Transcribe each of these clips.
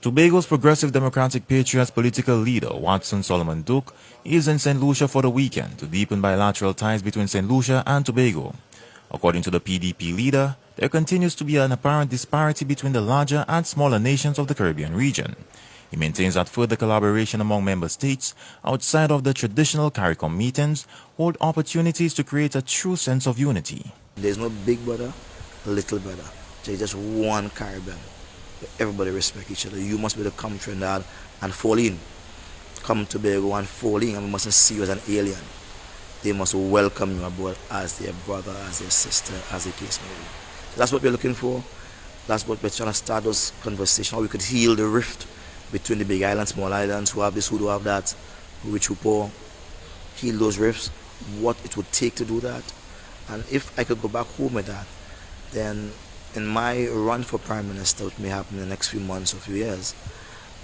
Tobago's Progressive Democratic Patriots political leader, Watson Solomon Duke, is in St. Lucia for the weekend to deepen bilateral ties between St. Lucia and Tobago. According to the PDP leader, there continues to be an apparent disparity between the larger and smaller nations of the Caribbean region. He maintains that further collaboration among member states outside of the traditional CARICOM meetings hold opportunities to create a true sense of unity. There's no big brother, little brother. There's just one Caribbean. Everybody respect each other. You must be able to come Trinidad and fall in. Come to Tobago and fall in, and we mustn't see you as an alien. They must welcome you aboard as their brother, as their sister, as the case may be. So that's what we're looking for. That's what we're trying to start those conversations, how we could heal the rift between the big islands, small islands, who have this, who don't have that, who rich, who poor. Heal those rifts, what it would take to do that. And if I could go back home with that, then in my run for Prime Minister, which may happen in the next few months or few years,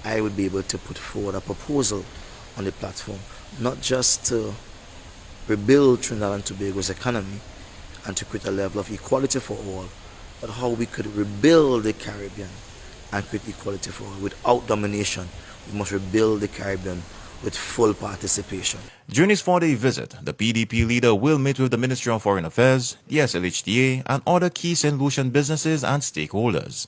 I would be able to put forward a proposal on the platform, not just to rebuild Trinidad and Tobago's economy and to create a level of equality for all, but how we could rebuild the Caribbean and create equality for all. Without domination, we must rebuild the Caribbean with full participation. During his 4-day visit, the PDP leader will meet with the Ministry of Foreign Affairs, the SLHTA, and other key St. Lucian businesses and stakeholders.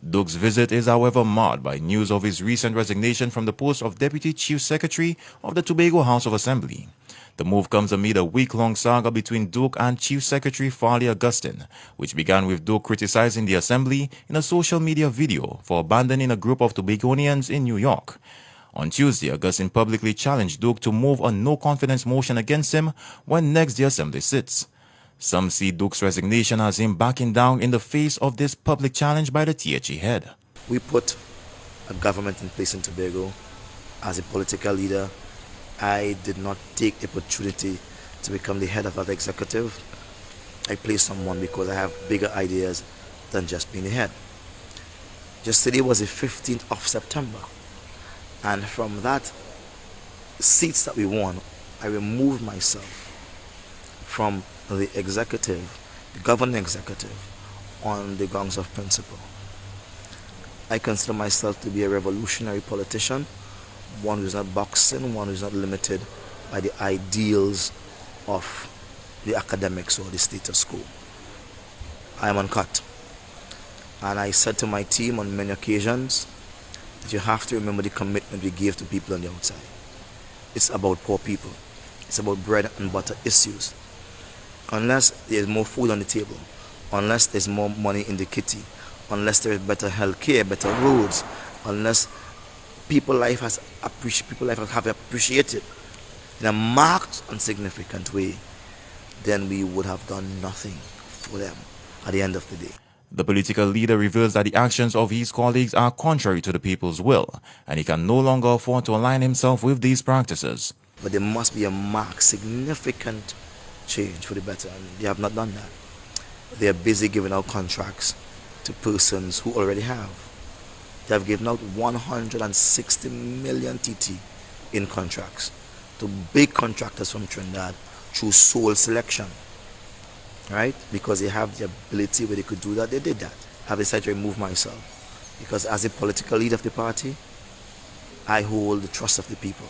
Duke's visit is, however, marred by news of his recent resignation from the post of Deputy Chief Secretary of the Tobago House of Assembly. The move comes amid a week-long saga between Duke and Chief Secretary Farley Augustine, which began with Duke criticizing the Assembly in a social media video for abandoning a group of Tobagonians in New York. On Tuesday, Augustine publicly challenged Duke to move a no-confidence motion against him when next the Assembly sits. Some see Duke's resignation as him backing down in the face of this public challenge by the THA head. We put a government in place in Tobago. As a political leader, I did not take the opportunity to become the head of that executive. I placed someone because I have bigger ideas than just being the head. Yesterday was the 15th of September. And from that seats that we won, I removed myself from the executive, the governing executive, on the grounds of principle. I consider myself to be a revolutionary politician, one who is not boxing, one who is not limited by the ideals of the academics or the status quo. I am uncut. And I said to my team on many occasions that you have to remember the commitment we gave to people on the outside. It's about poor people. It's about bread and butter issues. Unless there's more food on the table, unless there's more money in the kitty, unless there is better health care, better roads, unless people life have appreciated in a marked and significant way, then we would have done nothing for them at the end of the day. The political leader reveals that the actions of his colleagues are contrary to the people's will, and he can no longer afford to align himself with these practices. But there must be a marked, significant change for the better, and they have not done that. They are busy giving out contracts to persons who already have. They have given out 160 million TT in contracts to big contractors from Trinidad through sole selection. Right? Because they have the ability where they could do that, they did that. I've decided to remove myself. Because as a political leader of the party, I hold the trust of the people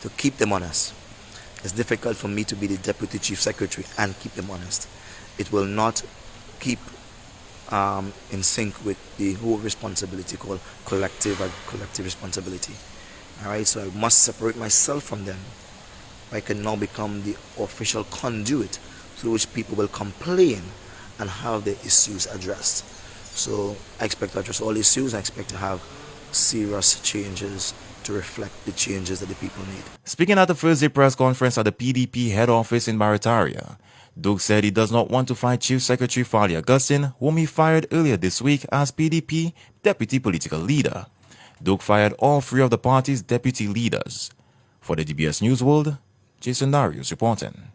to keep them honest. It's difficult for me to be the Deputy Chief Secretary and keep them honest. It will not keep in sync with the whole responsibility called collective responsibility. Alright, so I must separate myself from them. I can now become the official conduit through which people will complain and have their issues addressed. So I expect to address all issues. I expect to have serious changes to reflect the changes that the people need. Speaking at the Thursday press conference at the PDP head office in Barataria, Duke said he does not want to fight Chief Secretary Farley Augustine, whom he fired earlier this week as PDP deputy political leader. Duke fired all three of the party's deputy leaders. For the DBS News World, Jason Darius reporting.